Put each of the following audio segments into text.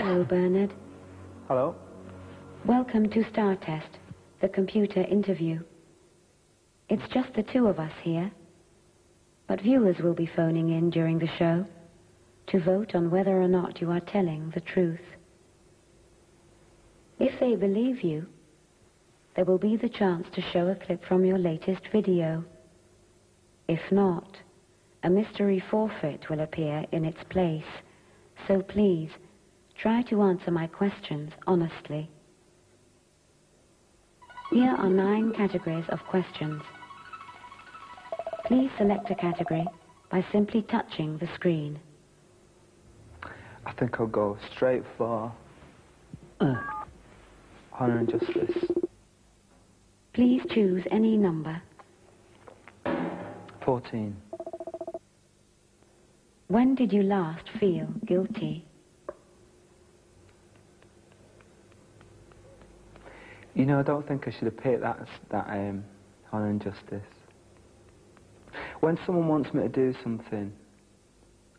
Hello, Bernard. Hello. Welcome to Star Test, the computer interview. It's just the two of us here, but viewers will be phoning in during the show to vote on whether or not you are telling the truth. If they believe you, there will be the chance to show a clip from your latest video. If not, a mystery forfeit will appear in its place, so please, try to answer my questions honestly. Here are 9 categories of questions. Please select a category by simply touching the screen. I think I'll go straight for Honor and Justice. Please choose any number. 14. When did you last feel guilty? You know, I don't think I should have picked that Honor and Justice. When someone wants me to do something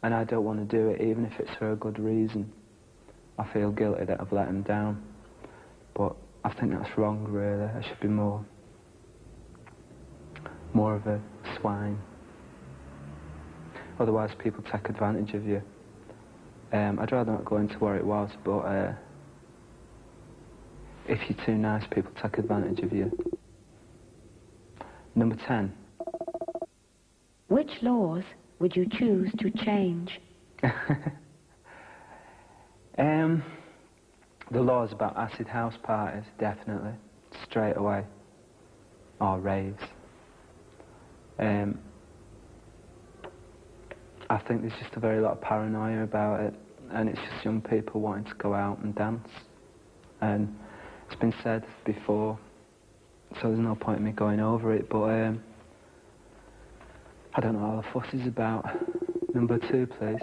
and I don't want to do it, even if it's for a good reason, I feel guilty that I've let them down. But I think that's wrong, really. I should be more of a swine. Otherwise, people take advantage of you. I'd rather not go into where it was, but if you're too nice, people take advantage of you. Number 10. Which laws would you choose to change? The laws about acid house parties, definitely, straight away, or raves. I think there's just a very lot of paranoia about it, and it's just young people wanting to go out and dance. And it's been said before, so there's no point in me going over it, but I don't know what the fuss is about. Number 2, please.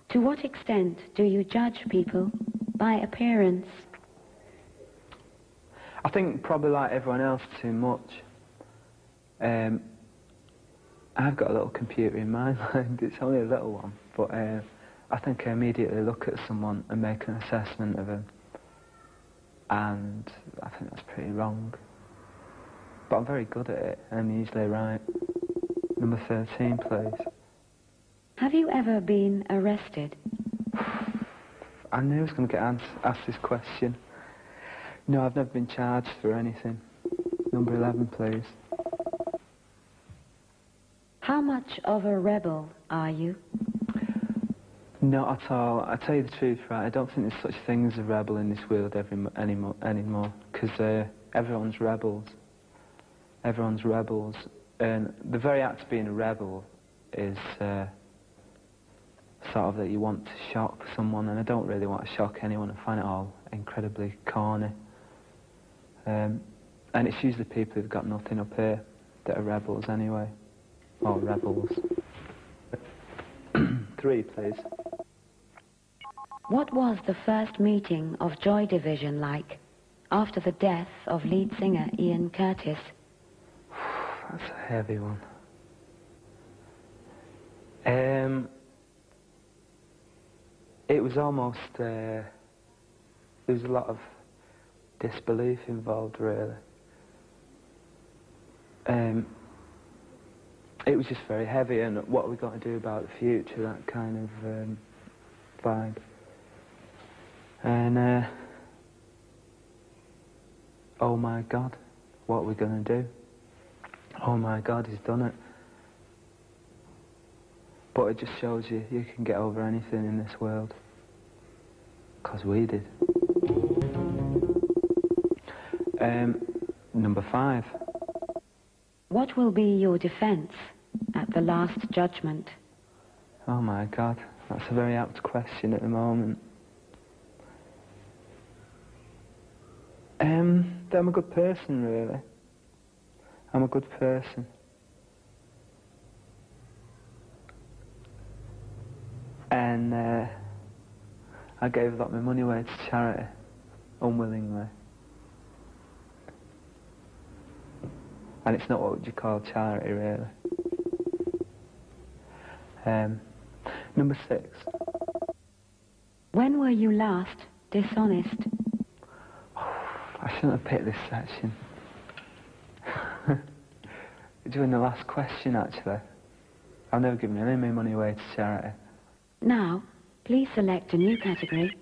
To what extent do you judge people by appearance? I think probably like everyone else, too much. I've got a little computer in my mind. It's only a little one, but I think I immediately look at someone and make an assessment of them, and I think that's pretty wrong. But I'm very good at it, and I'm usually right. Number 13, please. Have you ever been arrested? I knew I was going to get asked this question. No, I've never been charged for anything. Number 11, please. How much of a rebel are you? Not at all. I tell you the truth, right, I don't think there's such thing as a rebel in this world anymore, because everyone's rebels. Everyone's rebels, and the very act of being a rebel is sort of that you want to shock someone, and I don't really want to shock anyone. I find it all incredibly corny. And it's usually people who've got nothing up here that are rebels anyway. Or rebels. 3, please. What was the first meeting of Joy Division like after the death of lead singer Ian Curtis? That's a heavy one. It was almost, there was a lot of disbelief involved, really. It was just very heavy, and what are we going to do about the future, that kind of vibe. And, oh my God, what are we going to do? Oh my God, he's done it. But it just shows you can get over anything in this world. 'Cause we did. Number 5. What will be your defense at the last judgment? Oh my God, that's a very apt question at the moment. That I'm a good person, really. I'm a good person. And I gave a lot of my money away to charity, unwillingly. And it's not what you call charity, really. Number 6. When were you last dishonest? I shouldn't have picked this section. During the last question, actually. I've never given any of my money away to charity. Now, please select a new category.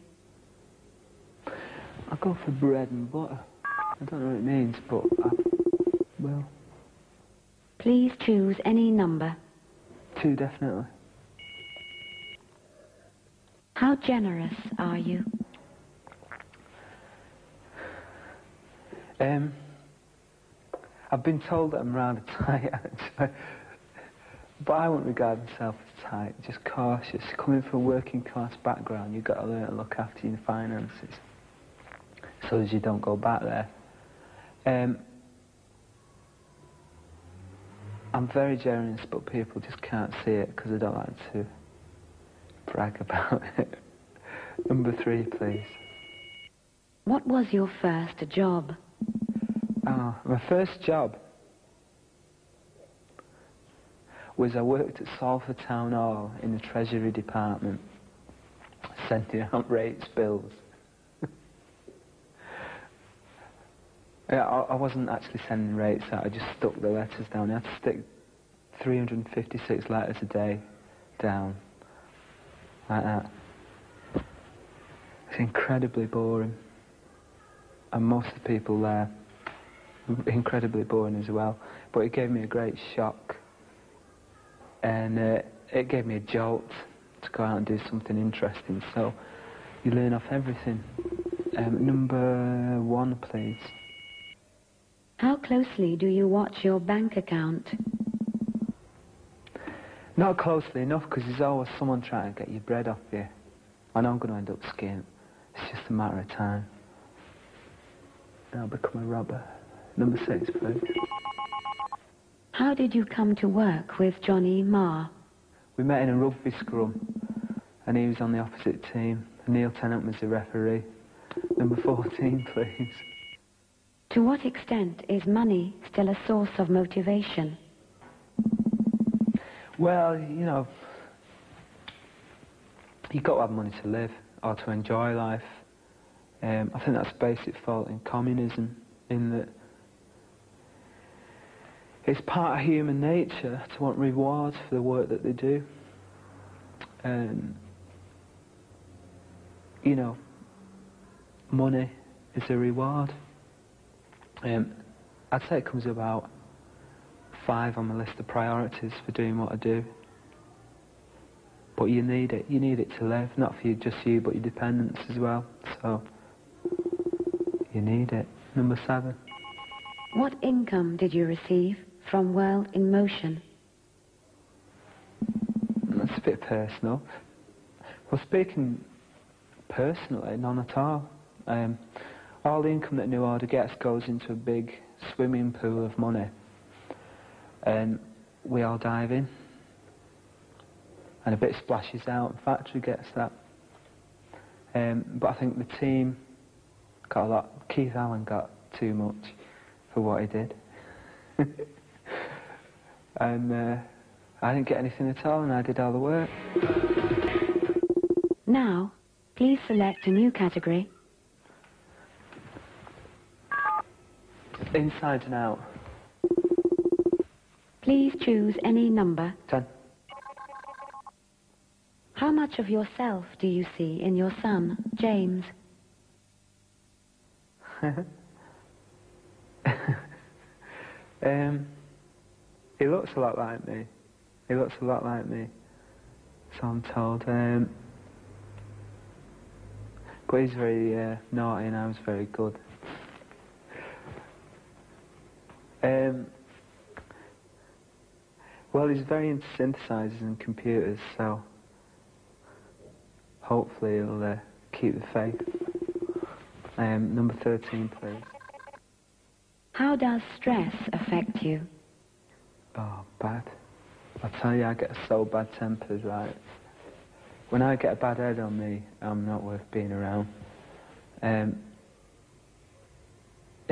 I'll go for bread and butter. I don't know what it means, but I will. Please choose any number. 2, definitely. How generous are you? I've been told that I'm rather tight, actually. But I wouldn't regard myself as tight, just cautious. Coming from a working class background, you've got to learn to look after your finances so as you don't go back there. I'm very generous, but people just can't see it because I don't like to brag about it. Number 3, please. What was your first job? Oh, my first job was I worked at Salford Town Hall in the Treasury Department, sending out rates bills. Yeah, I wasn't actually sending rates out, I just stuck the letters down. I had to stick 356 letters a day down, like that. It's incredibly boring. And most of the people there were incredibly boring as well. But it gave me a great shock. And it gave me a jolt to go out and do something interesting. So you learn off everything. Number 1, please. How closely do you watch your bank account? Not closely enough, because there's always someone trying to get your bread off you. I know I'm going to end up skint. It's just a matter of time. And I'll become a robber. Number 6, please. How did you come to work with Johnny Marr? We met in a rugby scrum, and he was on the opposite team. Neil Tennant was the referee. Number 14, please. To what extent is money still a source of motivation? Well, you know, you've got to have money to live, or to enjoy life. I think that's a basic fault in communism, in that it's part of human nature to want rewards for the work that they do. You know, money is a reward. I'd say it comes about 5 on the list of priorities for doing what I do. But you need it. You need it to live, not for just you, but your dependents as well. So you need it. Number 7. What income did you receive from World in Motion? That's a bit personal. Well, speaking personally, none at all. All the income that New Order gets goes into a big swimming pool of money. And we all dive in. And a bit splashes out, and factory gets that. But I think the team got a lot. Keith Allen got too much for what he did. And I didn't get anything at all, and I did all the work. Now, please select a new category. Inside and out. Please choose any number. 10. How much of yourself do you see in your son, James? He looks a lot like me. He looks a lot like me, so I'm told. But he's very naughty and I was very good. Well, he's very into synthesizers and computers, so hopefully he'll keep the faith. Number 13, please. How does stress affect you? Oh, bad. I tell you, I get so bad-tempered, right? When I get a bad head on me, I'm not worth being around. It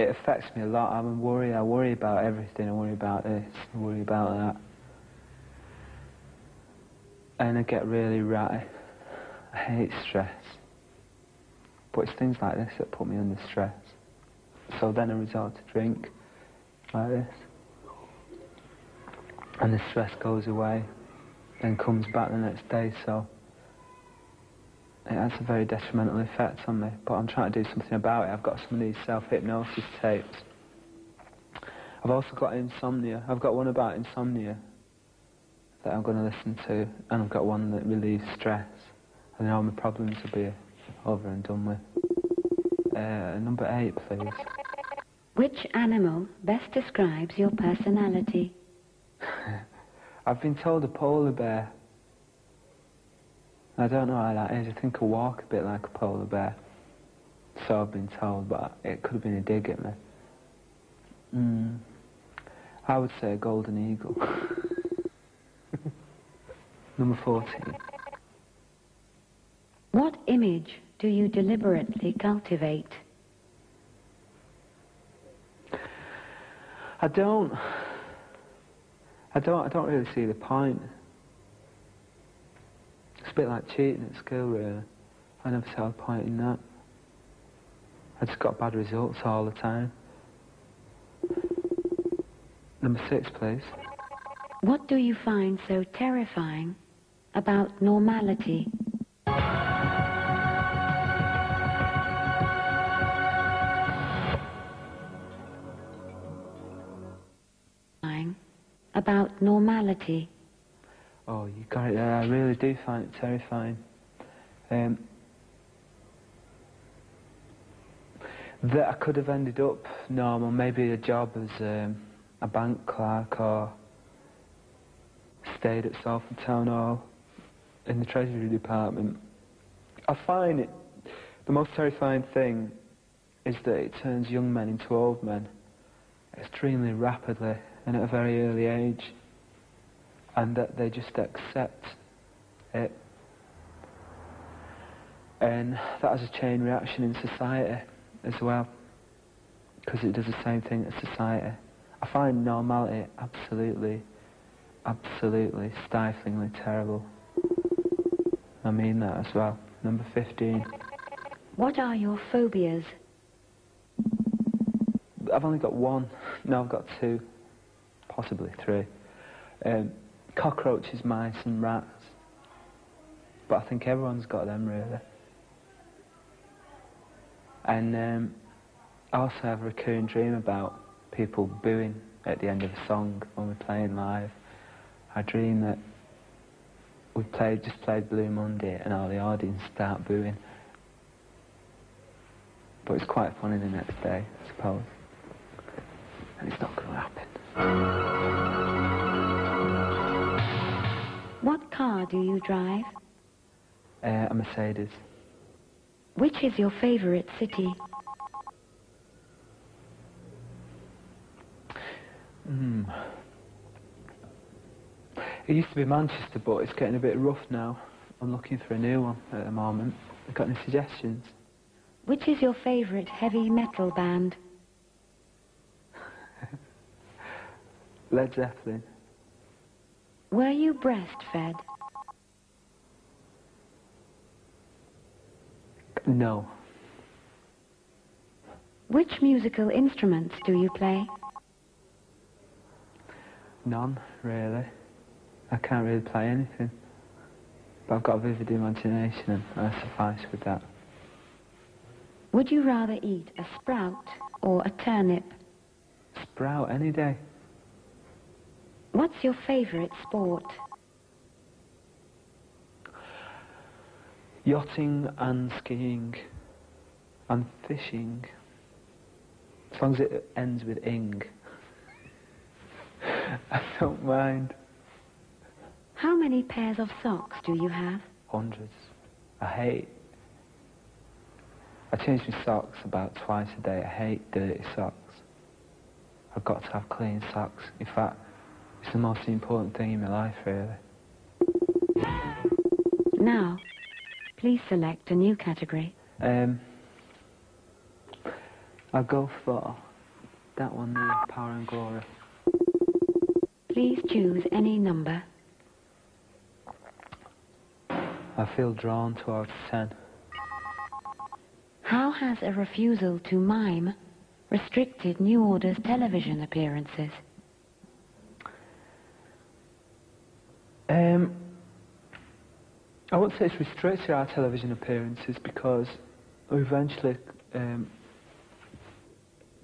affects me a lot. I'm a worry. I worry about everything. I worry about this. I worry about that. And I get really ratty. I hate stress. But it's things like this that put me under stress. So then I resort to drink, like this. And the stress goes away, then comes back the next day, so it has a very detrimental effect on me. But I'm trying to do something about it. I've got some of these self-hypnosis tapes. I've also got insomnia. I've got one about insomnia that I'm going to listen to, and I've got one that relieves stress. And then all my problems will be over and done with. Number 8, please. Which animal best describes your personality? I've been told a polar bear. I don't know how that is. I think I walk a bit like a polar bear. So I've been told, but it could have been a dig at me. I would say a golden eagle. Number 14. What image do you deliberately cultivate? I don't really see the point. It's a bit like cheating at school, really. I never saw a point in that. I just got bad results all the time. Number 6, please. What do you find so terrifying about normality? About normality. Oh, you got it there. I really do find it terrifying. That I could have ended up normal, maybe a job as a bank clerk, or stayed at Salford Town Hall in the Treasury Department. I find it, the most terrifying thing is that it turns young men into old men extremely rapidly and at a very early age, and that they just accept it. And that has a chain reaction in society as well, because it does the same thing as society. I find normality absolutely stiflingly terrible. I mean that as well. Number 15. What are your phobias? I've only got one. No, I've got 2. Possibly 3. Cockroaches, mice and rats. But I think everyone's got them, really. And I also have a recurring dream about people booing at the end of a song when we're playing live. I dream that we just played Blue Monday and all the audience start booing. But it's quite funny the next day, I suppose. And it's not going to happen. What car do you drive? A Mercedes. Which is your favorite city? It used to be Manchester, but it's getting a bit rough now. I'm looking for a new one at the moment. Got any suggestions? Which is your favorite heavy metal band? Led Zeppelin. Were you breastfed? No. Which musical instruments do you play? None, really. I can't really play anything. But I've got a vivid imagination, and I suffice with that. Would you rather eat a sprout or a turnip? Sprout any day. What's your favorite sport? Yachting and skiing and fishing. As long as it ends with ing. I don't mind. How many pairs of socks do you have? Hundreds. I change my socks about twice a day. I hate dirty socks. I've got to have clean socks. In fact, it's the most important thing in my life, really. Now, please select a new category. I'll go for that one there, Power and Glory. Please choose any number. I feel drawn towards 10. How has a refusal to mime restricted New Order's television appearances? I wouldn't say it's restricted our television appearances because eventually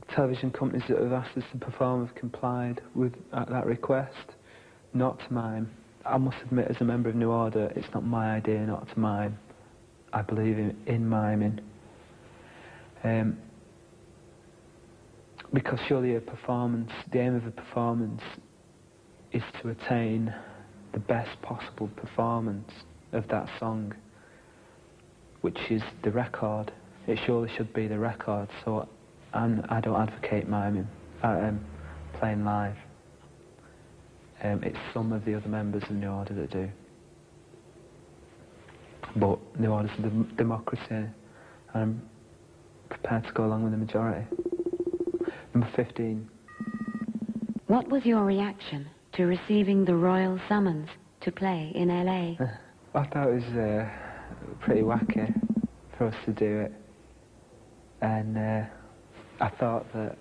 television companies that have asked us to perform have complied with that request not to mime. I must admit, as a member of New Order, it's not my idea not to mime. I believe in miming. Because surely a performance, the aim of a performance is to attain the best possible performance of that song, which is the record. It surely should be the record, so I don't advocate miming, playing live. It's some of the other members of New Order that do. But New Order's a democracy, and I'm prepared to go along with the majority. Number 15. What was your reaction to receiving the royal summons to play in LA? I thought it was pretty wacky for us to do it, and I thought that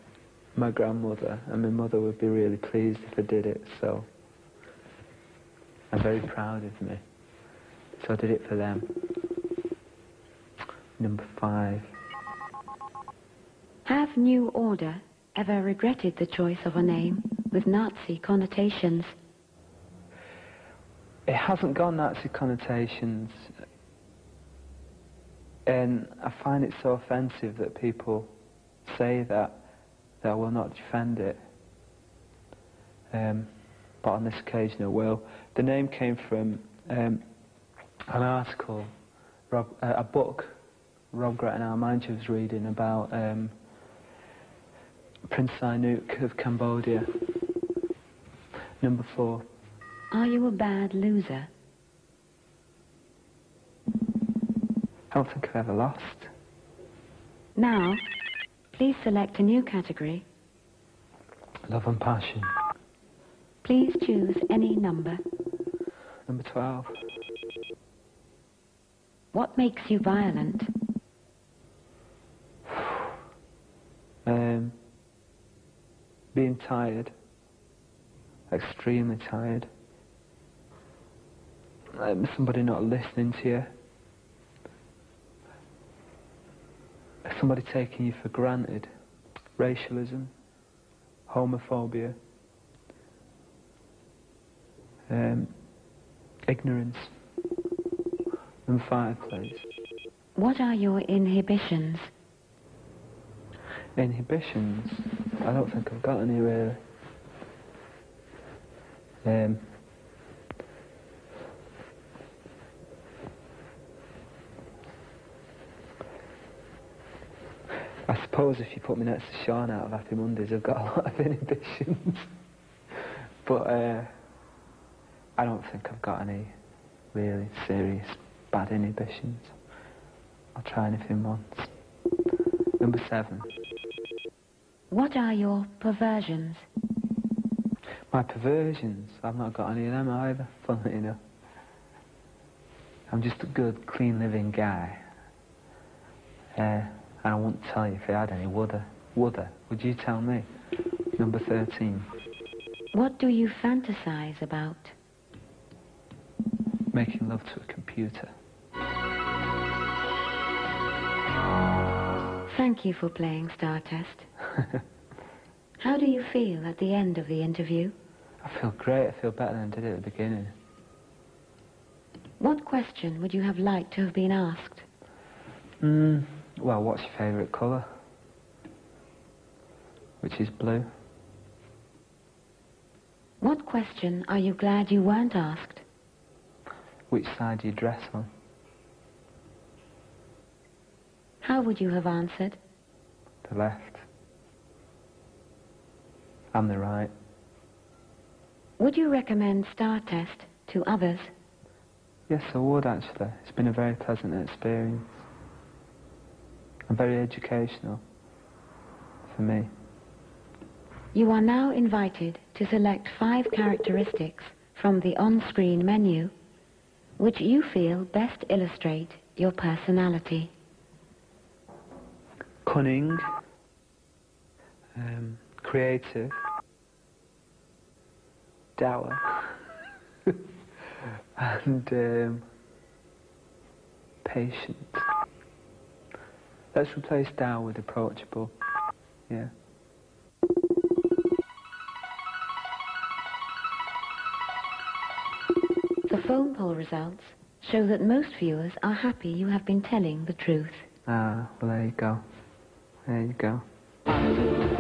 my grandmother and my mother would be really pleased if I did it, so I'm very proud of me. So I did it for them. Number 5. Have New Order ever regretted the choice of a name with Nazi connotations? It hasn't got Nazi connotations, and I find it so offensive that people say that I will not defend it. But on this occasion I will. The name came from an article, a book Rob Gretton, our manager, was reading about Prince Sihanouk of Cambodia. Number 4. Are you a bad loser? I don't think I've ever lost. Now, please select a new category. Love and passion. Please choose any number. Number 12. What makes you violent? Being tired. Extremely tired. Somebody not listening to you. Somebody taking you for granted. Racialism. Homophobia. Ignorance. Number 5, please. What are your inhibitions? Inhibitions? I don't think I've got any, really. I suppose if you put me next to Sean out of Happy Mondays, I've got a lot of inhibitions. But I don't think I've got any really serious bad inhibitions. I'll try anything once. Number 7. What are your perversions? My perversions? I've not got any of them either, funnily enough. I'm just a good, clean-living guy. And I wouldn't tell you if I had any, would I? Would you tell me? Number 13. What do you fantasize about? Making love to a computer. Thank you for playing Star Test. How do you feel at the end of the interview? I feel great. I feel better than I did at the beginning. What question would you have liked to have been asked? Well, what's your favourite colour? Which is blue. What question are you glad you weren't asked? Which side do you dress on? How would you have answered? The left. And the right. Would you recommend Star Test to others? Yes, I would, actually. It's been a very pleasant experience. And very educational for me. You are now invited to select 5 characteristics from the on-screen menu which you feel best illustrate your personality. cunning, creative, dour, and patient. Let's replace dour with approachable. Yeah. The phone poll results show that most viewers are happy you have been telling the truth. Ah, well, there you go. There you go.